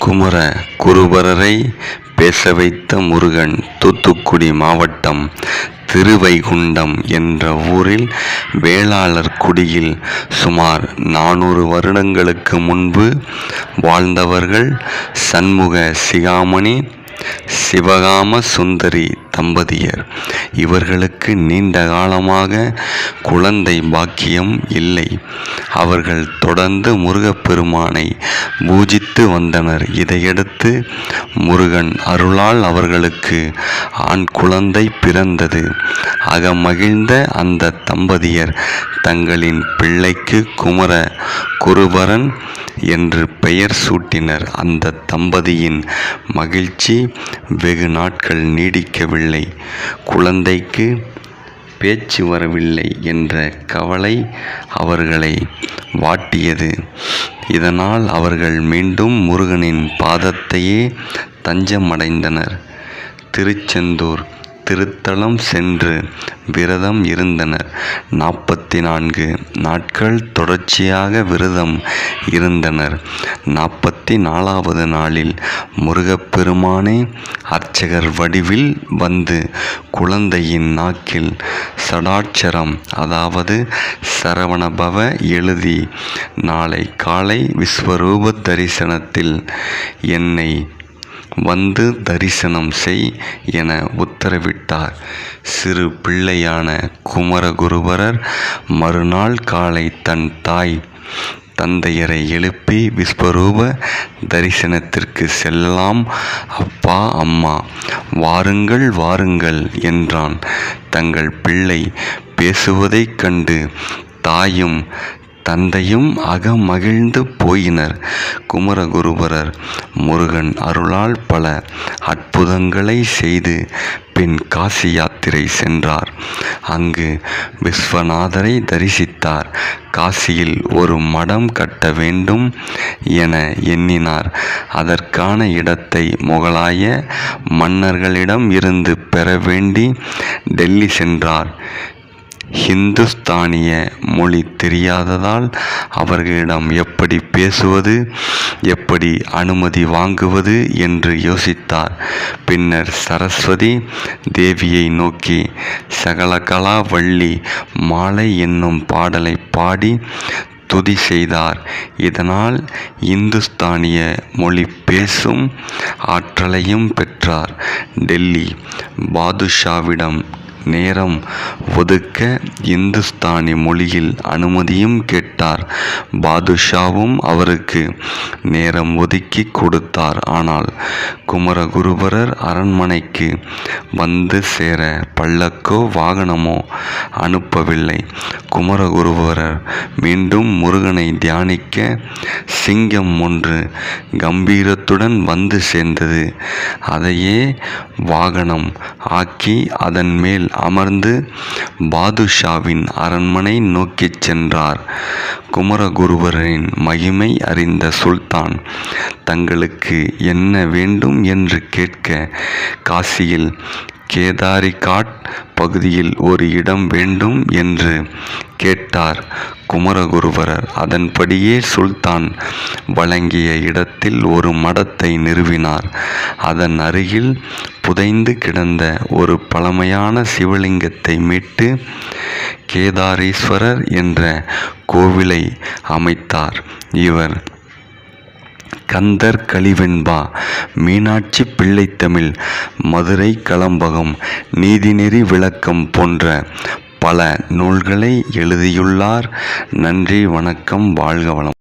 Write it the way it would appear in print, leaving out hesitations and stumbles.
குமர குருபரரை பேச வைத்த முருகன். தூத்துக்குடி மாவட்டம் திருவைகுண்டம் என்ற ஊரில் வேளாளர் குடியில் சுமார் 400 வருடங்களுக்கு முன்பு வாழ்ந்தவர்கள் சண்முக சிகாமணி சிவகாம சுந்தரி தம்பதியர். இவர்களுக்கு நீண்ட காலமாக குழந்தை பாக்கியம் இல்லை. அவர்கள் தொடர்ந்து முருகப்பெருமானை பூஜித்து வந்தனர். இதையடுத்து முருகன் அருளால் அவர்களுக்கு ஆண் குழந்தை பிறந்தது. அகமகிழ்ந்த அந்த தம்பதியர் தங்களின் பிள்ளைக்கு குமர குருபரன் என்று பெயர் சூட்டினர். அந்த தம்பதியின் மகிழ்ச்சி வெகு நாட்கள் நீடிக்கவில்லை. குழந்தைக்கு பேச்சு வரவில்லை என்ற கவலை அவர்களை வாட்டியது. இதனால் அவர்கள் மீண்டும் முருகனின் பாதத்தையே தஞ்சமடைந்தனர். திருச்செந்தூர் திருத்தலம் சென்று விரதம் இருந்தனர். 44 நாட்கள் தொடர்ச்சியாக விரதம் இருந்தனர். 44வது நாளில் முருகப்பெருமானே அர்ச்சகர் வடிவில் வந்து குழந்தையின் நாக்கில் சடாட்சரம், அதாவது சரவணபவ எழுதி நாளை காலை விஸ்வரூப தரிசனத்தில் என்னை வந்து தரிசனம் செய் என உத்தரவிட்டார். சிறு பிள்ளையான குமரகுருபரர் மறுநாள் காலை தன் தாய் தந்தையரை எழுப்பி விஸ்வரூப தரிசனத்திற்கு செல்லலாம் அப்பா அம்மா, வாருங்கள் வாருங்கள் என்றான். தங்கள் பிள்ளை பேசுவதைக் கண்டு தாயும் தந்தையும் அகமகிழ்ந்து போயினர். குமரகுருபரர் முருகன் அருளால் பல அற்புதங்களை செய்து பின் காசி யாத்திரை சென்றார். அங்கு விஸ்வநாதரை தரிசித்தார். காசியில் ஒரு மடம் கட்ட வேண்டும் என எண்ணினார். அதற்கான இடத்தை முகலாய மன்னர்களிடம் இருந்து பெற வேண்டி டெல்லி சென்றார். ஹிந்துஸ்தானிய மொழி தெரியாததால் அவர்களிடம் எப்படி பேசுவது, எப்படி அனுமதி வாங்குவது என்று யோசித்தார். பின்னர் சரஸ்வதி தேவியை நோக்கி சகலகலா வள்ளி மாலை என்னும் பாடலை பாடி துதி செய்தார். இதனால் இந்துஸ்தானிய மொழி பேசும் ஆற்றலையும் பெற்றார். டெல்லி பாதுஷாவிடம் நேரம் ஒதுக்க இந்துஸ்தானி மொழியில் அனுமதியும் கேட்டார். பாதுஷாவும் அவருக்கு நேரம் ஒதுக்கி கொடுத்தார். ஆனால் குமரகுருபரர் அரண்மனைக்கு வந்து சேர பல்லக்கோ வாகனமோ அனுப்பவில்லை. குமரகுருபரர் மீண்டும் முருகனை தியானிக்க சிங்கம் ஒன்று கம்பீரத்துடன் வந்து சேர்ந்தது. அதையே வாகனம் ஆக்கி அதன் மேல் அமர்ந்து பாதுஷாவின் அரண்மனை நோக்கிச் சென்றார். குமரகுருபரரின் மகிமை அறிந்த சுல்தான் தங்களுக்கு என்ன வேண்டும் என்று கேட்க, காசியில் கேதாரிகாட் பகுதியில் ஒரு இடம் வேண்டும் என்று கேட்டார். குமரகுருபரர் அதன்படியே சுல்தான் வழங்கிய இடத்தில் ஒரு மடத்தை நிறுவினார். அதன் அருகில் புதைந்து கிடந்த ஒரு பழமையான சிவலிங்கத்தை மீட்டு கேதாரீஸ்வரர் என்ற கோவிலை அமைத்தார். இவர் கந்தர் கலிவெண்பா, மீனாட்சி பிள்ளைத்தமிழ், மதுரை கலம்பகம், நீதிநெறி விளக்கம் போன்ற பல நூல்களை எழுதியுள்ளார். நன்றி, வணக்கம், வாழ்க வளமுடன்.